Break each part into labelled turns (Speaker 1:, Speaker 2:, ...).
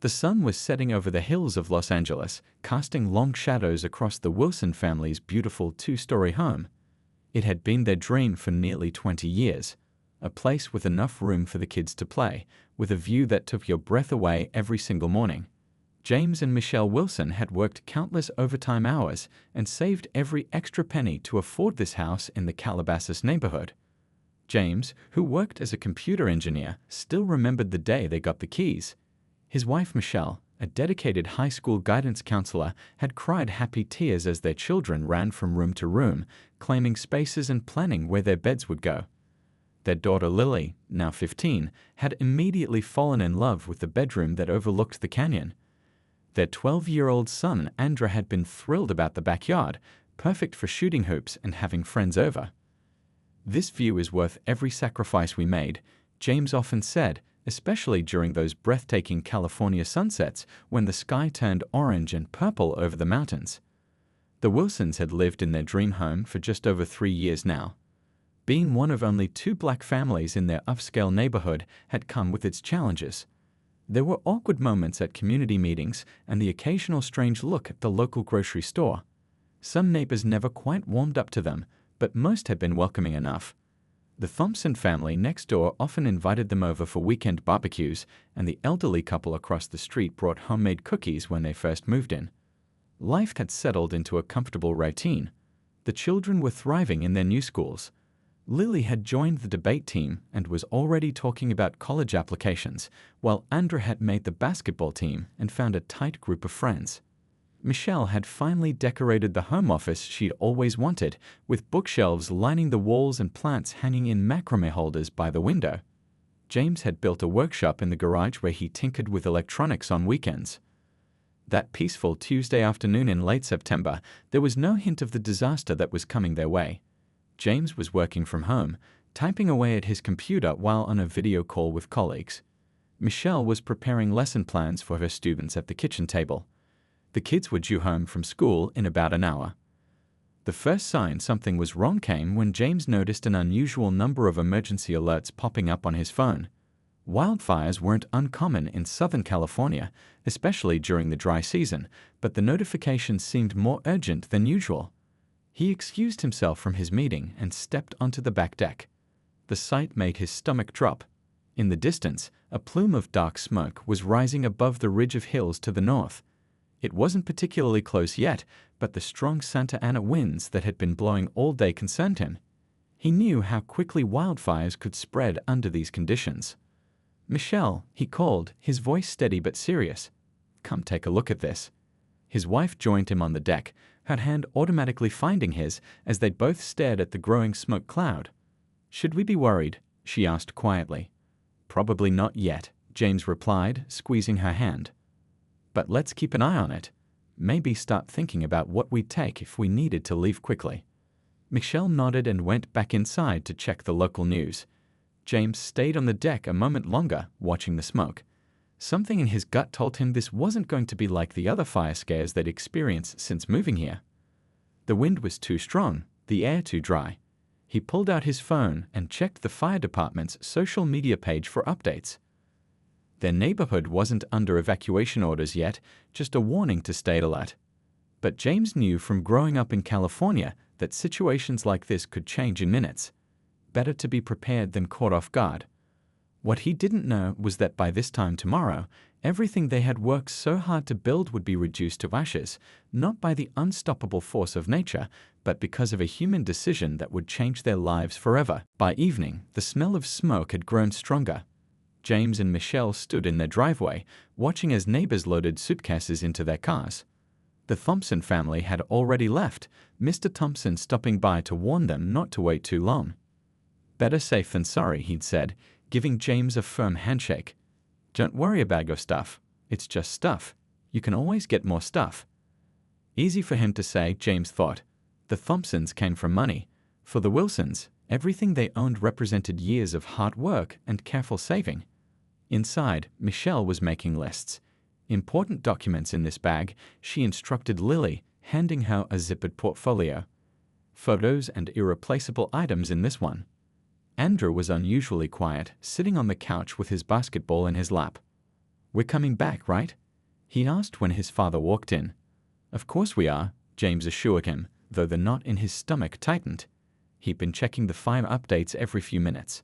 Speaker 1: The sun was setting over the hills of Los Angeles, casting long shadows across the Wilson family's beautiful two-story home. It had been their dream for nearly 20 years, a place with enough room for the kids to play, with a view that took your breath away every single morning. James and Michelle Wilson had worked countless overtime hours and saved every extra penny to afford this house in the Calabasas neighborhood. James, who worked as a computer engineer, still remembered the day they got the keys. His wife Michelle, a dedicated high school guidance counselor, had cried happy tears as their children ran from room to room, claiming spaces and planning where their beds would go. Their daughter Lily, now 15, had immediately fallen in love with the bedroom that overlooked the canyon. Their 12-year-old son Andrew had been thrilled about the backyard, perfect for shooting hoops and having friends over. "This view is worth every sacrifice we made," James often said, especially during those breathtaking California sunsets when the sky turned orange and purple over the mountains. The Wilsons had lived in their dream home for just over 3 years now. Being one of only 2 black families in their upscale neighborhood had come with its challenges. There were awkward moments at community meetings and the occasional strange look at the local grocery store. Some neighbors never quite warmed up to them, but most had been welcoming enough. The Thompson family next door often invited them over for weekend barbecues, and the elderly couple across the street brought homemade cookies when they first moved in. Life had settled into a comfortable routine. The children were thriving in their new schools. Lily had joined the debate team and was already talking about college applications, while Andrew had made the basketball team and found a tight group of friends. Michelle had finally decorated the home office she'd always wanted, with bookshelves lining the walls and plants hanging in macrame holders by the window. James had built a workshop in the garage where he tinkered with electronics on weekends. That peaceful Tuesday afternoon in late September, there was no hint of the disaster that was coming their way. James was working from home, typing away at his computer while on a video call with colleagues. Michelle was preparing lesson plans for her students at the kitchen table. The kids were due home from school in about an hour. The first sign something was wrong came when James noticed an unusual number of emergency alerts popping up on his phone. Wildfires weren't uncommon in Southern California, especially during the dry season, but the notifications seemed more urgent than usual. He excused himself from his meeting and stepped onto the back deck. The sight made his stomach drop. In the distance, a plume of dark smoke was rising above the ridge of hills to the north. It wasn't particularly close yet, but the strong Santa Ana winds that had been blowing all day concerned him. He knew how quickly wildfires could spread under these conditions. "Michelle," he called, his voice steady but serious. "Come take a look at this." His wife joined him on the deck, her hand automatically finding his as they both stared at the growing smoke cloud. "Should we be worried?" she asked quietly. "Probably not yet," James replied, squeezing her hand. "But let's keep an eye on it. Maybe start thinking about what we'd take if we needed to leave quickly." Michelle nodded and went back inside to check the local news. James stayed on the deck a moment longer, watching the smoke. Something in his gut told him this wasn't going to be like the other fire scares they'd experienced since moving here. The wind was too strong, the air too dry. He pulled out his phone and checked the fire department's social media page for updates. Their neighborhood wasn't under evacuation orders yet, just a warning to stay alert. But James knew from growing up in California that situations like this could change in minutes. Better to be prepared than caught off guard. What he didn't know was that by this time tomorrow, everything they had worked so hard to build would be reduced to ashes, not by the unstoppable force of nature, but because of a human decision that would change their lives forever. By evening, the smell of smoke had grown stronger. James and Michelle stood in their driveway, watching as neighbors loaded suitcases into their cars. The Thompson family had already left, Mr. Thompson stopping by to warn them not to wait too long. "Better safe than sorry," he'd said, giving James a firm handshake. "Don't worry about your stuff. It's just stuff. You can always get more stuff." Easy for him to say, James thought. The Thompsons came from money. For the Wilsons, everything they owned represented years of hard work and careful saving. Inside, Michelle was making lists. Important documents in this bag, she instructed Lily, handing her a zippered portfolio. Photos and irreplaceable items in this one. Andrew was unusually quiet, sitting on the couch with his basketball in his lap. "We're coming back, right?" he asked when his father walked in. "Of course we are," James assured him, though the knot in his stomach tightened. He'd been checking the fire updates every few minutes.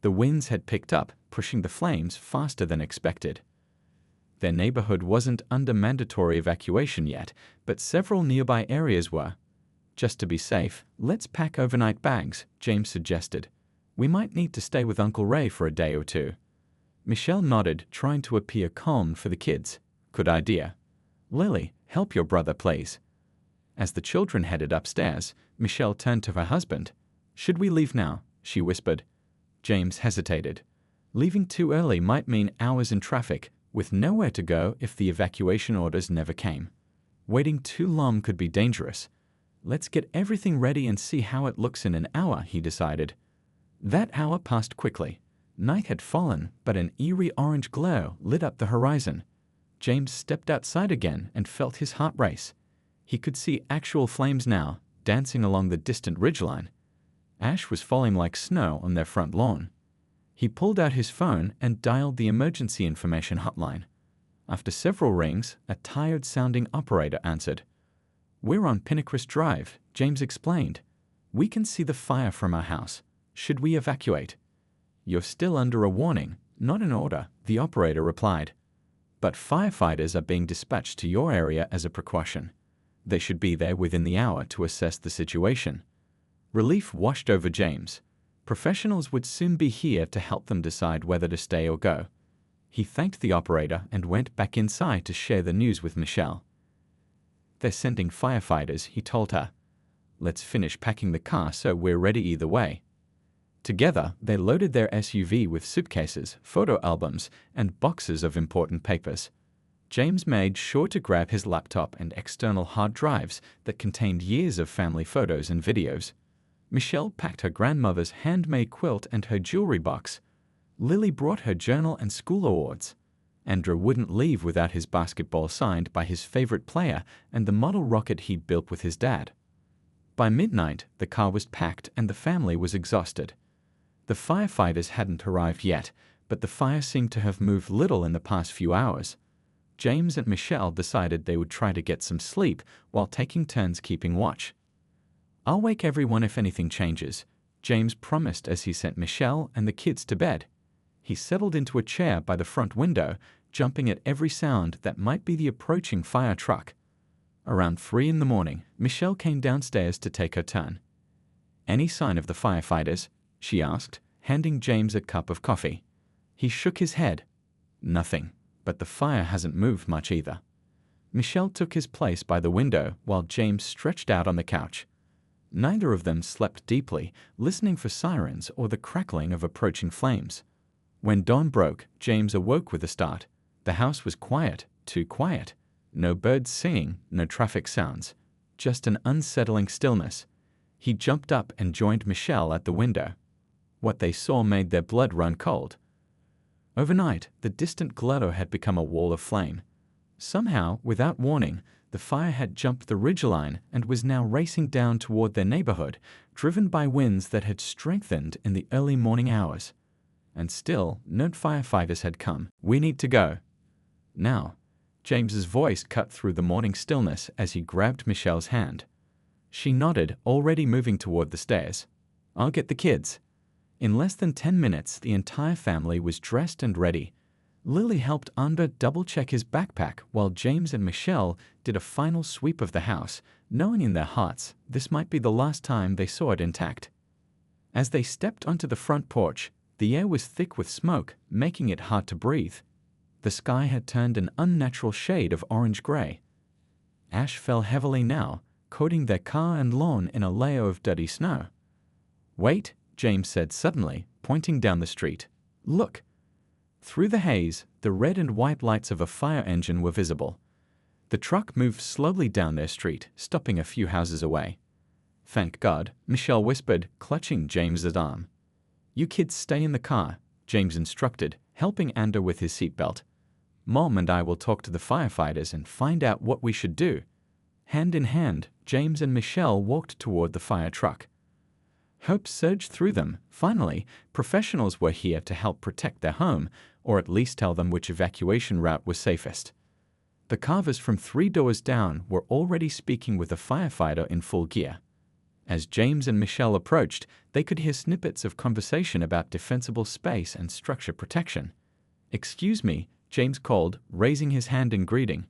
Speaker 1: The winds had picked up, pushing the flames faster than expected. Their neighborhood wasn't under mandatory evacuation yet, but several nearby areas were. "Just to be safe, let's pack overnight bags," James suggested. "We might need to stay with Uncle Ray for a day or two." Michelle nodded, trying to appear calm for the kids. "Good idea. Lily, help your brother, please." As the children headed upstairs, Michelle turned to her husband. "Should we leave now?" she whispered. James hesitated. Leaving too early might mean hours in traffic, with nowhere to go if the evacuation orders never came. Waiting too long could be dangerous. "Let's get everything ready and see how it looks in an hour," he decided. That hour passed quickly. Night had fallen, but an eerie orange glow lit up the horizon. James stepped outside again and felt his heart race. He could see actual flames now, dancing along the distant ridgeline. Ash was falling like snow on their front lawn. He pulled out his phone and dialed the emergency information hotline. After several rings, a tired-sounding operator answered. "We're on Pinnacrest Drive," James explained. "We can see the fire from our house. Should we evacuate?" "You're still under a warning, not an order," the operator replied. "But firefighters are being dispatched to your area as a precaution. They should be there within the hour to assess the situation." Relief washed over James. Professionals would soon be here to help them decide whether to stay or go. He thanked the operator and went back inside to share the news with Michelle. "They're sending firefighters," he told her. "Let's finish packing the car so we're ready either way." Together, they loaded their SUV with suitcases, photo albums, and boxes of important papers. James made sure to grab his laptop and external hard drives that contained years of family photos and videos. Michelle packed her grandmother's handmade quilt and her jewelry box. Lily brought her journal and school awards. Andrew wouldn't leave without his basketball signed by his favorite player and the model rocket he'd built with his dad. By midnight, the car was packed and the family was exhausted. The firefighters hadn't arrived yet, but the fire seemed to have moved little in the past few hours. James and Michelle decided they would try to get some sleep while taking turns keeping watch. "I'll wake everyone if anything changes," James promised as he sent Michelle and the kids to bed. He settled into a chair by the front window, jumping at every sound that might be the approaching fire truck. Around 3 in the morning, Michelle came downstairs to take her turn. "Any sign of the firefighters?" she asked, handing James a cup of coffee. He shook his head. "Nothing, but the fire hasn't moved much either." Michelle took his place by the window while James stretched out on the couch. Neither of them slept deeply, listening for sirens or the crackling of approaching flames. When dawn broke, James awoke with a start. The house was quiet, too quiet. No birds singing, no traffic sounds. Just an unsettling stillness. He jumped up and joined Michelle at the window. What they saw made their blood run cold. Overnight, the distant glow had become a wall of flame. Somehow, without warning, the fire had jumped the ridgeline and was now racing down toward their neighborhood, driven by winds that had strengthened in the early morning hours. And still, no firefighters had come. "We need to go." "Now." James's voice cut through the morning stillness as he grabbed Michelle's hand. She nodded, already moving toward the stairs. "I'll get the kids." In less than 10 minutes, the entire family was dressed and ready. Lily helped Amber double-check his backpack while James and Michelle did a final sweep of the house, knowing in their hearts this might be the last time they saw it intact. As they stepped onto the front porch, the air was thick with smoke, making it hard to breathe. The sky had turned an unnatural shade of orange-gray. Ash fell heavily now, coating their car and lawn in a layer of dirty snow. "Wait," James said suddenly, pointing down the street. "Look." Through the haze, the red and white lights of a fire engine were visible. The truck moved slowly down their street, stopping a few houses away. "Thank God," Michelle whispered, clutching James's arm. "You kids stay in the car," James instructed, helping Ander with his seatbelt. "Mom and I will talk to the firefighters and find out what we should do." Hand in hand, James and Michelle walked toward the fire truck. Hope surged through them. Finally, professionals were here to help protect their home, or at least tell them which evacuation route was safest. The carvers from 3 doors down were already speaking with a firefighter in full gear. As James and Michelle approached, they could hear snippets of conversation about defensible space and structure protection. "Excuse me," James called, raising his hand in greeting.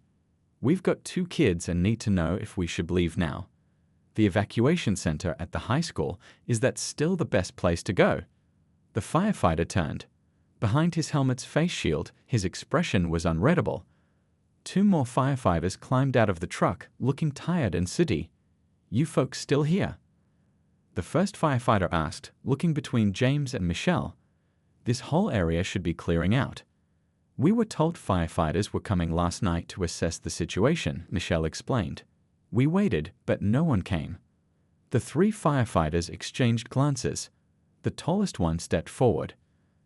Speaker 1: "We've got 2 kids and need to know if we should leave now. The evacuation center at the high school, is that still the best place to go?" The firefighter turned. Behind his helmet's face shield, his expression was unreadable. 2 more firefighters climbed out of the truck, looking tired and sooty. "You folks still here?" The first firefighter asked, looking between James and Michelle. "This whole area should be clearing out." "We were told firefighters were coming last night to assess the situation," Michelle explained. "We waited, but no one came." The 3 firefighters exchanged glances. The tallest one stepped forward.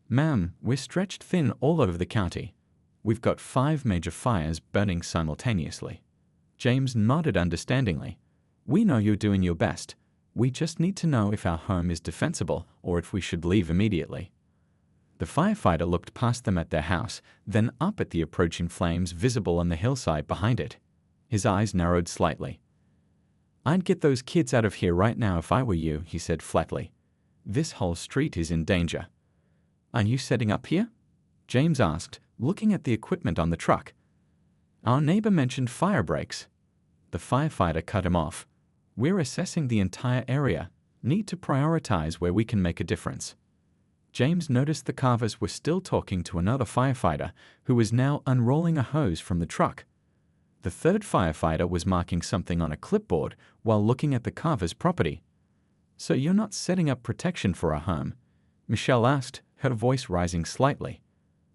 Speaker 1: "Ma'am, we're stretched thin all over the county. We've got 5 major fires burning simultaneously." James nodded understandingly. "We know you're doing your best. We just need to know if our home is defensible or if we should leave immediately." The firefighter looked past them at their house, then up at the approaching flames visible on the hillside behind it. His eyes narrowed slightly. "I'd get those kids out of here right now if I were you," he said flatly. "This whole street is in danger." "Are you setting up here?" James asked, looking at the equipment on the truck. "Our neighbor mentioned fire breaks." The firefighter cut him off. "We're assessing the entire area. Need to prioritize where we can make a difference." James noticed the carvers were still talking to another firefighter, who was now unrolling a hose from the truck. The 3rd firefighter was marking something on a clipboard while looking at the carver's property. "So you're not setting up protection for our home?" Michelle asked, her voice rising slightly.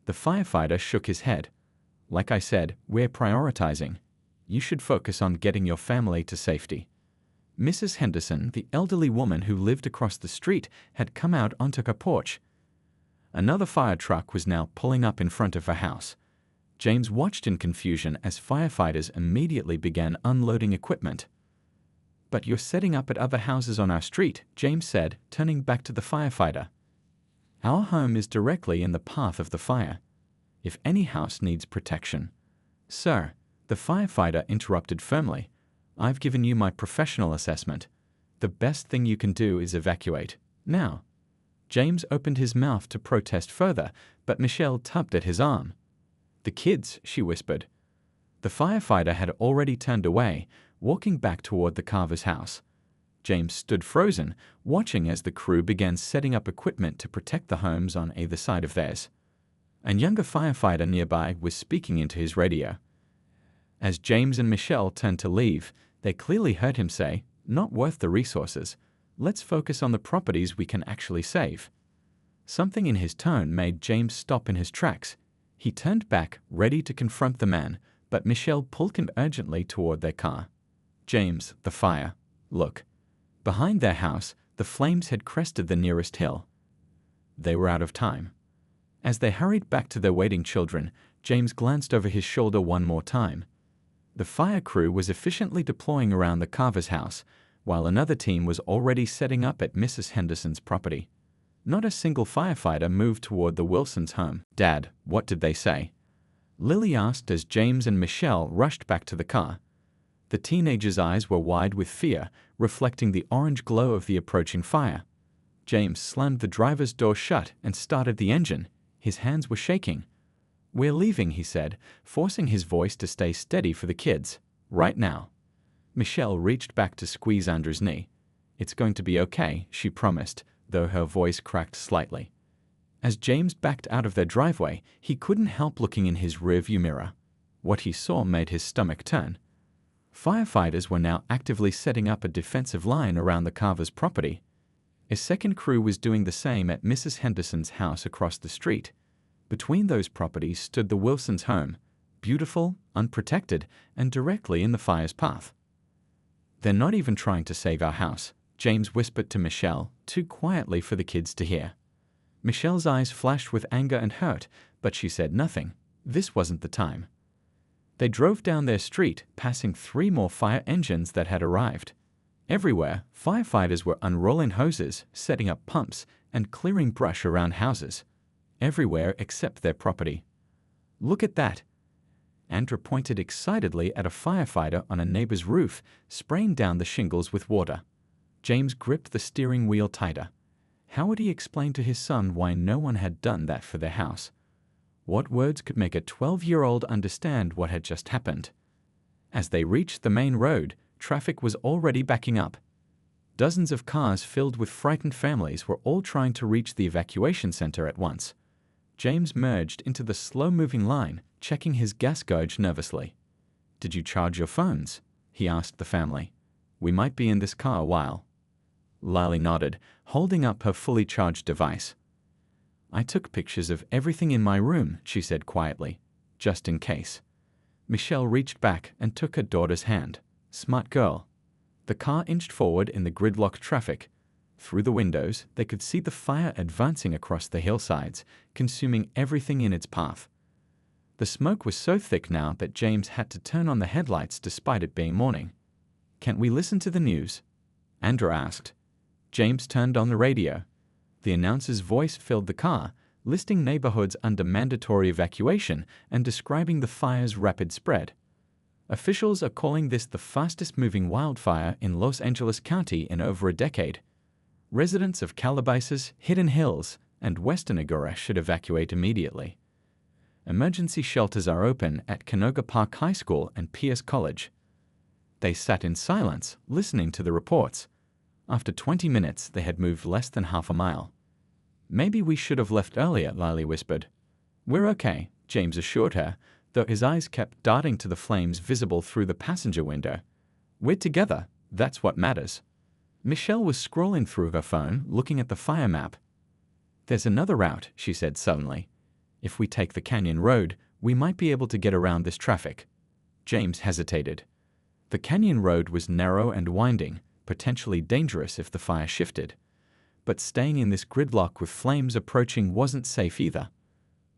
Speaker 1: The firefighter shook his head. "Like I said, we're prioritizing. You should focus on getting your family to safety." Mrs. Henderson, the elderly woman who lived across the street, had come out onto her porch. Another fire truck was now pulling up in front of her house. James watched in confusion as firefighters immediately began unloading equipment. "But you're setting up at other houses on our street," James said, turning back to the firefighter. "Our home is directly in the path of the fire. If any house needs protection—" "Sir," the firefighter interrupted firmly, "I've given you my professional assessment. The best thing you can do is evacuate. Now." James opened his mouth to protest further, but Michelle tugged at his arm. "The kids," she whispered. The firefighter had already turned away, walking back toward the carver's house. James stood frozen, watching as the crew began setting up equipment to protect the homes on either side of theirs. A younger firefighter nearby was speaking into his radio. As James and Michelle turned to leave, they clearly heard him say, "Not worth the resources. Let's focus on the properties we can actually save." Something in his tone made James stop in his tracks. He turned back, ready to confront the man, but Michelle pulled him urgently toward their car. "James, the fire. Look." Behind their house, the flames had crested the nearest hill. They were out of time. As they hurried back to their waiting children, James glanced over his shoulder one more time. The fire crew was efficiently deploying around the carver's house, while another team was already setting up at Mrs. Henderson's property. Not a single firefighter moved toward the Wilsons' home. "Dad, what did they say?" Lily asked as James and Michelle rushed back to the car. The teenager's eyes were wide with fear, reflecting the orange glow of the approaching fire. James slammed the driver's door shut and started the engine. His hands were shaking. "We're leaving," he said, forcing his voice to stay steady for the kids. "Right now." Michelle reached back to squeeze Andrew's knee. "It's going to be okay," she promised, though her voice cracked slightly. As James backed out of their driveway, he couldn't help looking in his rearview mirror. What he saw made his stomach turn. Firefighters were now actively setting up a defensive line around the carver's property. A second crew was doing the same at Mrs. Henderson's house across the street. Between those properties stood the Wilsons' home, beautiful, unprotected, and directly in the fire's path. "They're not even trying to save our house," James whispered to Michelle, too quietly for the kids to hear. Michelle's eyes flashed with anger and hurt, but she said nothing. This wasn't the time. They drove down their street, passing 3 more fire engines that had arrived. Everywhere, firefighters were unrolling hoses, setting up pumps, and clearing brush around houses. everywhere except their property. "Look at that!" Andrew pointed excitedly at a firefighter on a neighbor's roof, spraying down the shingles with water. James gripped the steering wheel tighter. How would he explain to his son why no one had done that for their house? What words could make a 12-year-old understand what had just happened? As they reached the main road, traffic was already backing up. Dozens of cars filled with frightened families were all trying to reach the evacuation center at once. James merged into the slow-moving line, checking his gas gauge nervously. "Did you charge your phones?" he asked the family. "We might be in this car a while." Lily nodded, holding up her fully charged device. "I took pictures of everything in my room," she said quietly, "just in case." Michelle reached back and took her daughter's hand. "Smart girl." The car inched forward in the gridlocked traffic. Through the windows, they could see the fire advancing across the hillsides, consuming everything in its path. The smoke was so thick now that James had to turn on the headlights despite it being morning. "Can't we listen to the news?" Andrew asked. James turned on the radio. The announcer's voice filled the car, listing neighborhoods under mandatory evacuation and describing the fire's rapid spread. Officials are calling this the fastest-moving wildfire in Los Angeles County in over a decade. Residents of Calabasas, Hidden Hills, and Western Agora should evacuate immediately. Emergency shelters are open at Canoga Park High School and Pierce College. They sat in silence, listening to the reports. After 20 minutes, they had moved less than half a mile. "Maybe we should have left earlier," Lily whispered. "We're okay," James assured her, though his eyes kept darting to the flames visible through the passenger window. "We're together. That's what matters." Michelle was scrolling through her phone, looking at the fire map. "There's another route," she said suddenly. "If we take the canyon road, we might be able to get around this traffic." James hesitated. The canyon road was narrow and winding, potentially dangerous if the fire shifted. But staying in this gridlock with flames approaching wasn't safe either.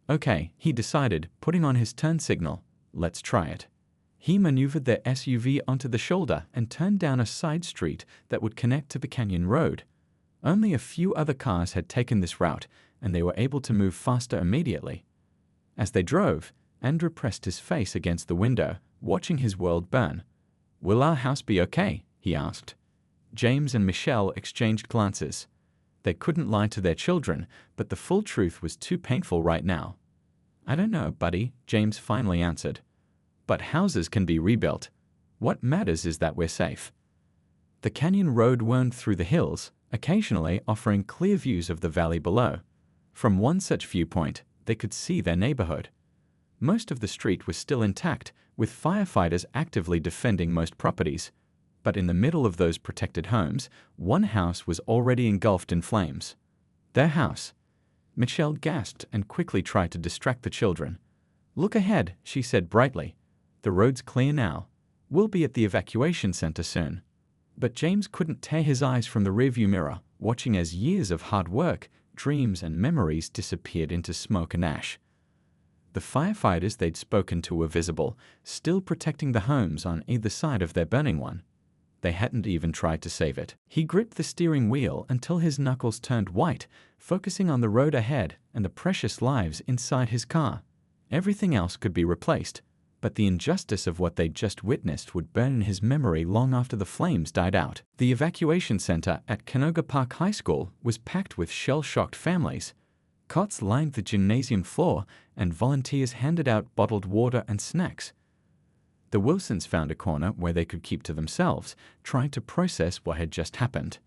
Speaker 1: "Okay," he decided, putting on his turn signal. "Let's try it." He maneuvered their SUV onto the shoulder and turned down a side street that would connect to the canyon road. Only a few other cars had taken this route, and they were able to move faster immediately. As they drove, Andrew pressed his face against the window, watching his world burn. "Will our house be okay?" he asked. James and Michelle exchanged glances. They couldn't lie to their children, but the full truth was too painful right now. "I don't know, buddy," James finally answered. "But houses can be rebuilt. What matters is that we're safe." The canyon road wound through the hills, occasionally offering clear views of the valley below. From one such viewpoint, they could see their neighborhood. Most of the street was still intact, with firefighters actively defending most properties. But in the middle of those protected homes, one house was already engulfed in flames. Their house. Michelle gasped and quickly tried to distract the children. "Look ahead," she said brightly. "The road's clear now. We'll be at the evacuation center soon." But James couldn't tear his eyes from the rearview mirror, watching as years of hard work, dreams, and memories disappeared into smoke and ash. The firefighters they'd spoken to were visible, still protecting the homes on either side of their burning one. They hadn't even tried to save it. He gripped the steering wheel until his knuckles turned white, focusing on the road ahead and the precious lives inside his car. Everything else could be replaced, but the injustice of what they'd just witnessed would burn in his memory long after the flames died out. The evacuation center at Canoga Park High School was packed with shell-shocked families. Cots lined the gymnasium floor, and volunteers handed out bottled water and snacks. The Wilsons found a corner where they could keep to themselves, trying to process what had just happened.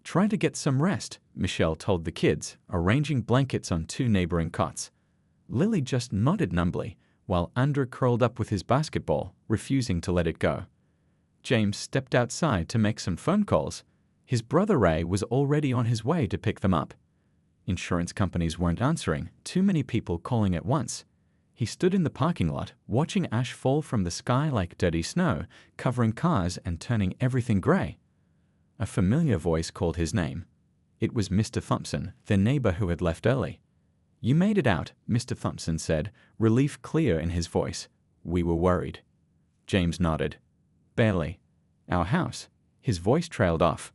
Speaker 1: "Try to get some rest," Michelle told the kids, arranging blankets on 2 neighboring cots. Lily just nodded numbly, while Andrew curled up with his basketball, refusing to let it go. James stepped outside to make some phone calls. His brother Ray was already on his way to pick them up. Insurance companies weren't answering, too many people calling at once. He stood in the parking lot, watching ash fall from the sky like dirty snow, covering cars and turning everything gray. A familiar voice called his name. It was Mr. Thompson, their neighbor who had left early. "You made it out," Mr. Thompson said, relief clear in his voice. "We were worried." James nodded. "Barely. Our house." His voice trailed off.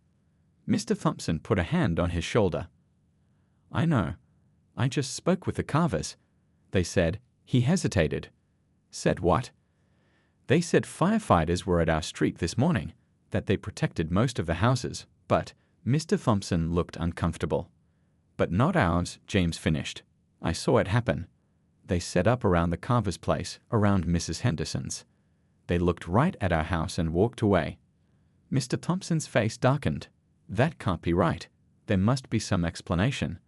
Speaker 1: Mr. Thompson put a hand on his shoulder. "I know. I just spoke with the Carvers. They said, he hesitated. Said what? They said firefighters were at our street this morning, that they protected most of the houses, but Mr. Thompson looked uncomfortable. But not ours, James finished. I saw it happen. They set up around the Carver's place, around Mrs. Henderson's. They looked right at our house and walked away. Mr. Thompson's face darkened. That can't be right. There must be some explanation.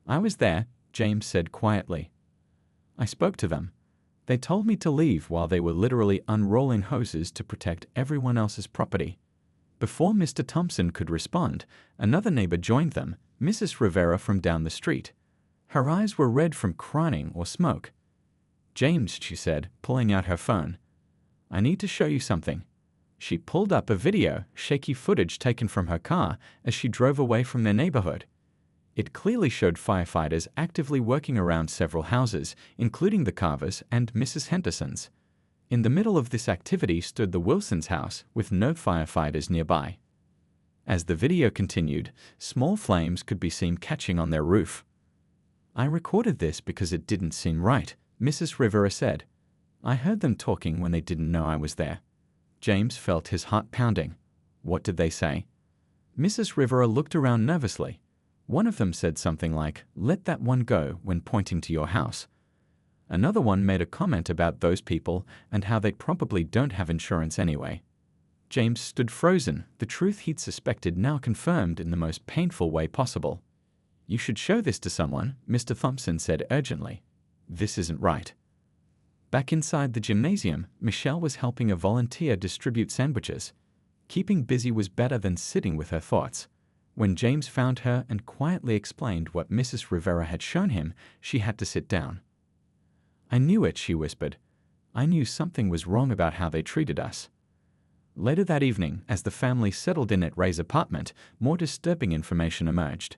Speaker 1: I was there, James said quietly. I spoke to them. They told me to leave while they were literally unrolling hoses to protect everyone else's property. Before Mr. Thompson could respond, another neighbor joined them, Mrs. Rivera from down the street. Her eyes were red from crying or smoke. James, she said, pulling out her phone. I need to show you something. She pulled up a video, shaky footage taken from her car as she drove away from their neighborhood. It clearly showed firefighters actively working around several houses, including the Carvers and Mrs. Henderson's. In the middle of this activity stood the Wilsons' house with no firefighters nearby. As the video continued, small flames could be seen catching on their roof. I recorded this because it didn't seem right, Mrs. Rivera said. I heard them talking when they didn't know I was there. James felt his heart pounding. What did they say? Mrs. Rivera looked around nervously. One of them said something like, "Let that one go," when pointing to your house. Another one made a comment about those people and how they probably don't have insurance anyway. James stood frozen, the truth he'd suspected now confirmed in the most painful way possible. You should show this to someone, Mr. Thompson said urgently. This isn't right. Back inside the gymnasium, Michelle was helping a volunteer distribute sandwiches. Keeping busy was better than sitting with her thoughts. When James found her and quietly explained what Mrs. Rivera had shown him, she had to sit down. I knew it, she whispered. I knew something was wrong about how they treated us. Later that evening, as the family settled in at Ray's apartment, more disturbing information emerged.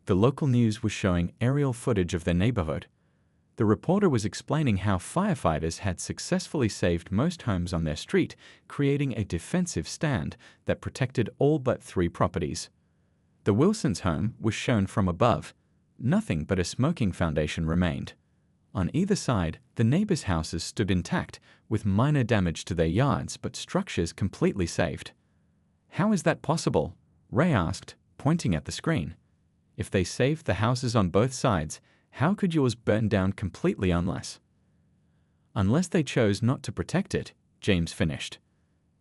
Speaker 1: The local news was showing aerial footage of their neighborhood. The reporter was explaining how firefighters had successfully saved most homes on their street, creating a defensive stand that protected all but 3 properties. The Wilsons' home was shown from above. Nothing but a smoking foundation remained. On either side, the neighbors' houses stood intact, with minor damage to their yards but structures completely saved. How is that possible? Ray asked, pointing at the screen. If they saved the houses on both sides, how could yours burn down completely unless they chose not to protect it, James finished.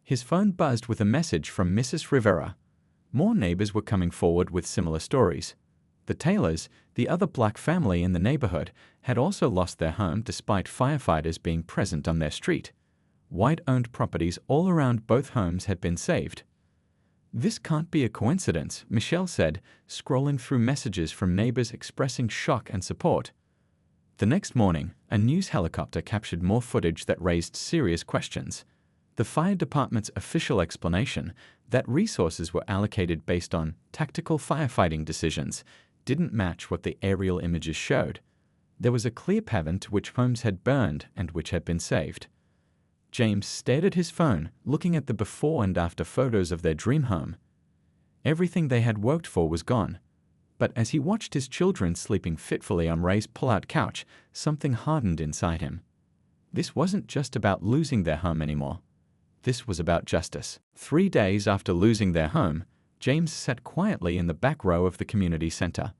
Speaker 1: His phone buzzed with a message from Mrs. Rivera. More neighbors were coming forward with similar stories. The Taylors, the other black family in the neighborhood, had also lost their home despite firefighters being present on their street. White-owned properties all around both homes had been saved. This can't be a coincidence, Michelle said, scrolling through messages from neighbors expressing shock and support. The next morning, a news helicopter captured more footage that raised serious questions. The fire department's official explanation, that resources were allocated based on tactical firefighting decisions, didn't match what the aerial images showed. There was a clear pattern to which homes had burned and which had been saved. James stared at his phone, looking at the before and after photos of their dream home. Everything they had worked for was gone. But as he watched his children sleeping fitfully on Ray's pull-out couch, something hardened inside him. This wasn't just about losing their home anymore. This was about justice. 3 days after losing their home, James sat quietly in the back row of the community center.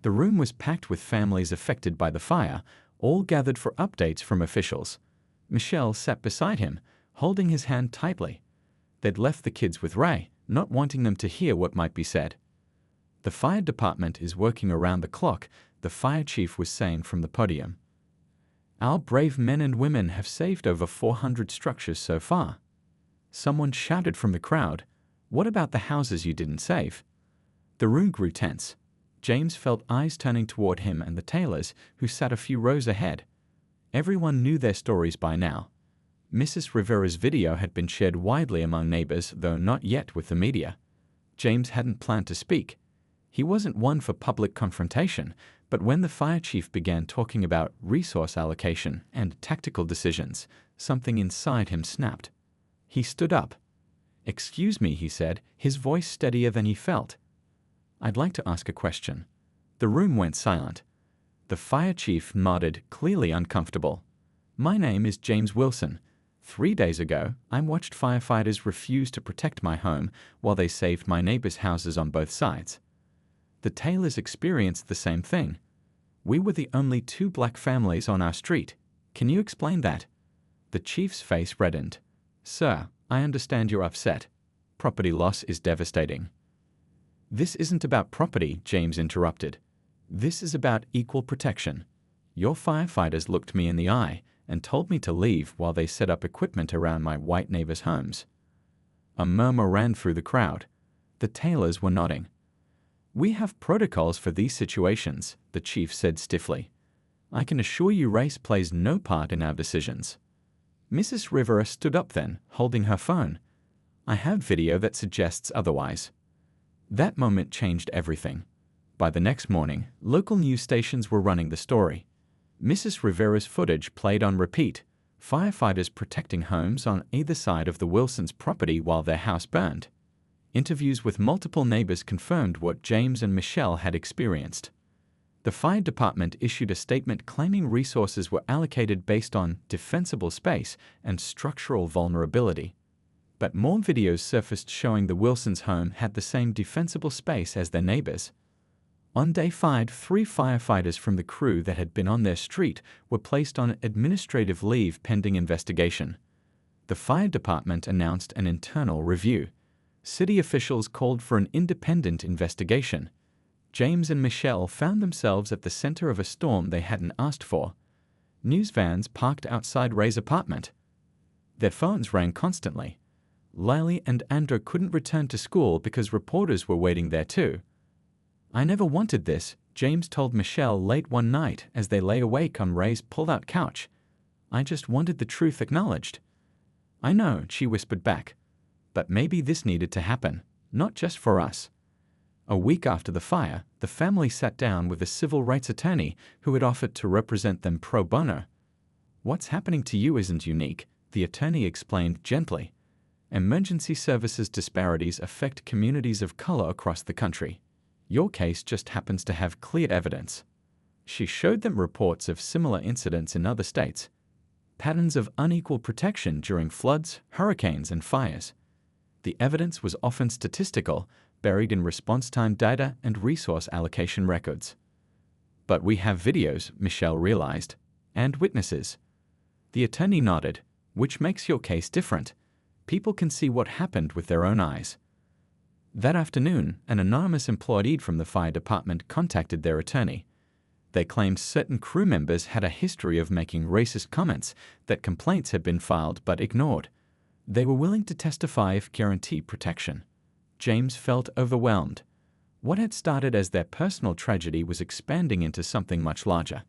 Speaker 1: The room was packed with families affected by the fire, all gathered for updates from officials. Michelle sat beside him, holding his hand tightly. They'd left the kids with Ray, not wanting them to hear what might be said. The fire department is working around the clock, the fire chief was saying from the podium. Our brave men and women have saved over 400 structures so far. Someone shouted from the crowd, "What about the houses you didn't save?" The room grew tense. James felt eyes turning toward him and the Taylors, who sat a few rows ahead. Everyone knew their stories by now. Mrs. Rivera's video had been shared widely among neighbors, though not yet with the media. James hadn't planned to speak. He wasn't one for public confrontation, but when the fire chief began talking about resource allocation and tactical decisions, something inside him snapped. He stood up. "Excuse me," he said, his voice steadier than he felt. "I'd like to ask a question." The room went silent. The fire chief nodded, clearly uncomfortable. My name is James Wilson. 3 days ago, I watched firefighters refuse to protect my home while they saved my neighbors' houses on both sides. The Taylors experienced the same thing. We were the only 2 black families on our street. Can you explain that? The chief's face reddened. Sir, I understand you're upset. Property loss is devastating. This isn't about property, James interrupted. This is about equal protection. Your firefighters looked me in the eye and told me to leave while they set up equipment around my white neighbors' homes. A murmur ran through the crowd. The Taylors were nodding. We have protocols for these situations, the chief said stiffly. I can assure you race plays no part in our decisions. Mrs. Rivera stood up then, holding her phone. I have video that suggests otherwise. That moment changed everything. By the next morning, local news stations were running the story. Mrs. Rivera's footage played on repeat, firefighters protecting homes on either side of the Wilsons' property while their house burned. Interviews with multiple neighbors confirmed what James and Michelle had experienced. The fire department issued a statement claiming resources were allocated based on defensible space and structural vulnerability. But more videos surfaced showing the Wilsons' home had the same defensible space as their neighbors. On day 5, 3 firefighters from the crew that had been on their street were placed on administrative leave pending investigation. The fire department announced an internal review. City officials called for an independent investigation. James and Michelle found themselves at the center of a storm they hadn't asked for. News vans parked outside Ray's apartment. Their phones rang constantly. Lily and Andrew couldn't return to school because reporters were waiting there too. I never wanted this, James told Michelle late one night as they lay awake on Ray's pulled-out couch. I just wanted the truth acknowledged. I know, she whispered back. But maybe this needed to happen, not just for us. A week after the fire, the family sat down with a civil rights attorney who had offered to represent them pro bono. What's happening to you isn't unique, the attorney explained gently. Emergency services disparities affect communities of color across the country. Your case just happens to have clear evidence. She showed them reports of similar incidents in other states. Patterns of unequal protection during floods, hurricanes, and fires. The evidence was often statistical, buried in response time data and resource allocation records. But we have videos, Michelle realized, and witnesses. The attorney nodded, which makes your case different. People can see what happened with their own eyes. That afternoon, an anonymous employee from the fire department contacted their attorney. They claimed certain crew members had a history of making racist comments, that complaints had been filed but ignored. They were willing to testify if guaranteed protection. James felt overwhelmed. What had started as their personal tragedy was expanding into something much larger.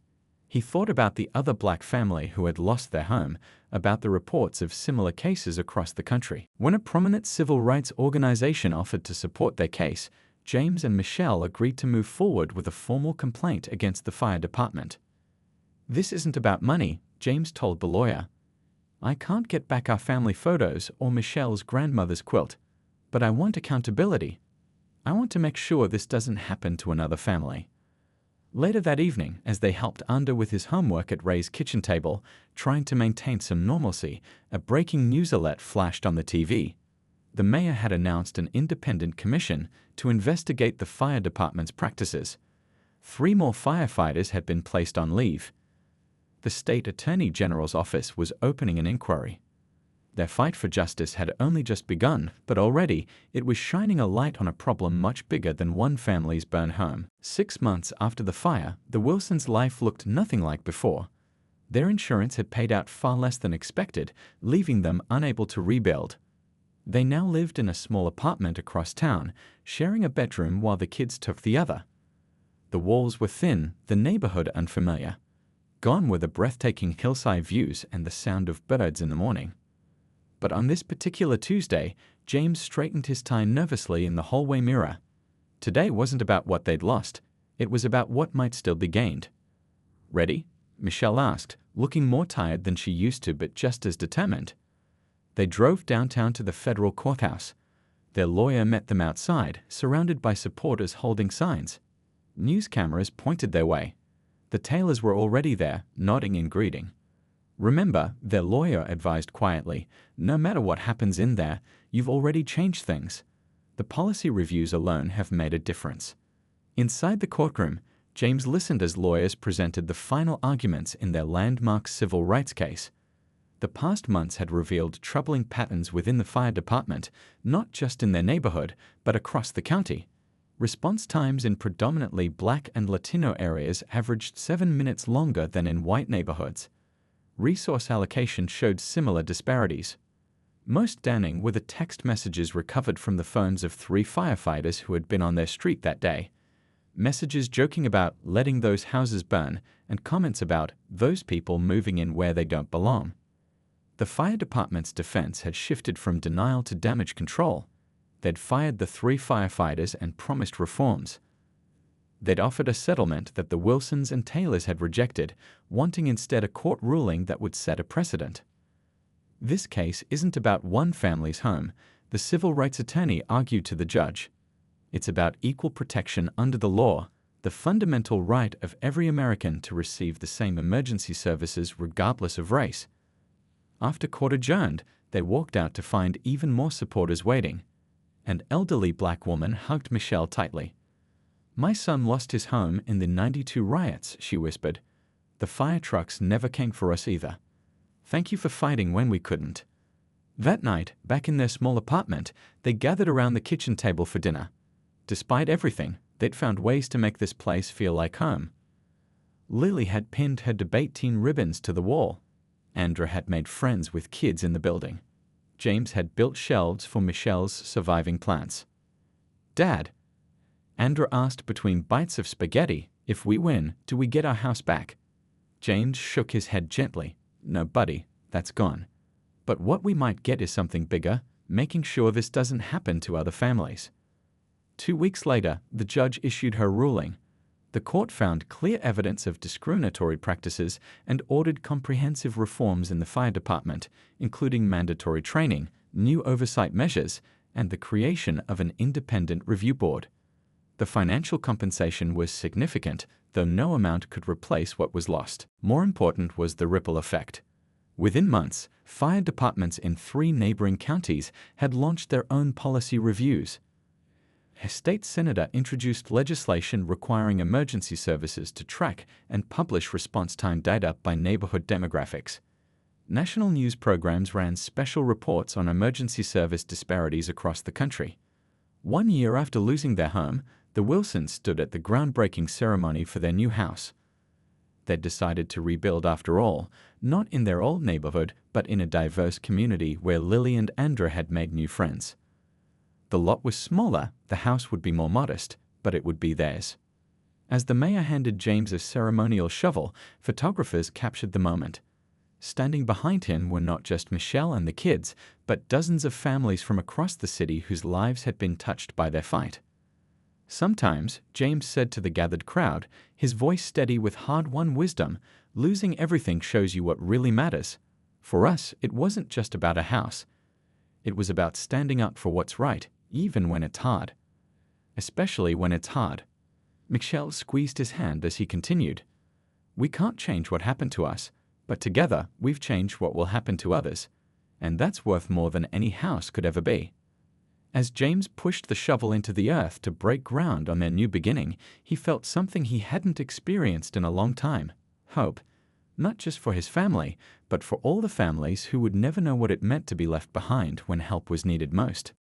Speaker 1: He thought about the other black family who had lost their home, about the reports of similar cases across the country. When a prominent civil rights organization offered to support their case, James and Michelle agreed to move forward with a formal complaint against the fire department. This isn't about money, James told the lawyer. I can't get back our family photos or Michelle's grandmother's quilt, but I want accountability. I want to make sure this doesn't happen to another family. Later that evening, as they helped Andrew with his homework at Ray's kitchen table, trying to maintain some normalcy, a breaking news alert flashed on the TV. The mayor had announced an independent commission to investigate the fire department's practices. 3 more firefighters had been placed on leave. The state attorney general's office was opening an inquiry. Their fight for justice had only just begun, but already it was shining a light on a problem much bigger than one family's burned home. 6 months after the fire, the Wilsons' life looked nothing like before. Their insurance had paid out far less than expected, leaving them unable to rebuild. They now lived in a small apartment across town, sharing a bedroom while the kids took the other. The walls were thin, the neighborhood unfamiliar. Gone were the breathtaking hillside views and the sound of birds in the morning. But on this particular Tuesday, James straightened his tie nervously in the hallway mirror. Today wasn't about what they'd lost. It was about what might still be gained. Ready? Michelle asked, looking more tired than she used to but just as determined. They drove downtown to the federal courthouse. Their lawyer met them outside, surrounded by supporters holding signs. News cameras pointed their way. The Taylors were already there, nodding in greeting. Remember, their lawyer advised quietly, no matter what happens in there, you've already changed things. The policy reviews alone have made a difference. Inside the courtroom, James listened as lawyers presented the final arguments in their landmark civil rights case. The past months had revealed troubling patterns within the fire department, not just in their neighborhood, but across the county. Response times in predominantly Black and Latino areas averaged 7 minutes longer than in white neighborhoods. Resource allocation showed similar disparities. Most damning were the text messages recovered from the phones of 3 firefighters who had been on their street that day. Messages joking about letting those houses burn and comments about those people moving in where they don't belong. The fire department's defense had shifted from denial to damage control. They'd fired the 3 firefighters and promised reforms. They'd offered a settlement that the Wilsons and Taylors had rejected, wanting instead a court ruling that would set a precedent. This case isn't about one family's home, the civil rights attorney argued to the judge. It's about equal protection under the law, the fundamental right of every American to receive the same emergency services regardless of race. After court adjourned, they walked out to find even more supporters waiting. An elderly Black woman hugged Michelle tightly. "My son lost his home in the '92 riots," she whispered. "The fire trucks never came for us either. Thank you for fighting when we couldn't." That night, back in their small apartment, they gathered around the kitchen table for dinner. Despite everything, they'd found ways to make this place feel like home. Lily had pinned her debate team ribbons to the wall. Andra had made friends with kids in the building. James had built shelves for Michelle's surviving plants. "Dad," Andra asked between bites of spaghetti, "if we win, do we get our house back?" James shook his head gently. "No, buddy, that's gone. But what we might get is something bigger, making sure this doesn't happen to other families." 2 weeks later, the judge issued her ruling. The court found clear evidence of discriminatory practices and ordered comprehensive reforms in the fire department, including mandatory training, new oversight measures, and the creation of an independent review board. The financial compensation was significant, though no amount could replace what was lost. More important was the ripple effect. Within months, fire departments in 3 neighboring counties had launched their own policy reviews. A state senator introduced legislation requiring emergency services to track and publish response time data by neighborhood demographics. National news programs ran special reports on emergency service disparities across the country. 1 year after losing their home, the Wilsons stood at the groundbreaking ceremony for their new house. They'd decided to rebuild after all, not in their old neighborhood, but in a diverse community where Lily and Andra had made new friends. The lot was smaller, the house would be more modest, but it would be theirs. As the mayor handed James a ceremonial shovel, photographers captured the moment. Standing behind him were not just Michelle and the kids, but dozens of families from across the city whose lives had been touched by their fight. Sometimes, James said to the gathered crowd, his voice steady with hard-won wisdom, "Losing everything shows you what really matters. For us, it wasn't just about a house. It was about standing up for what's right, even when it's hard. Especially when it's hard." Michelle squeezed his hand as he continued. "We can't change what happened to us, but together we've changed what will happen to others. And that's worth more than any house could ever be." As James pushed the shovel into the earth to break ground on their new beginning, he felt something he hadn't experienced in a long time: hope. Not just for his family, but for all the families who would never know what it meant to be left behind when help was needed most.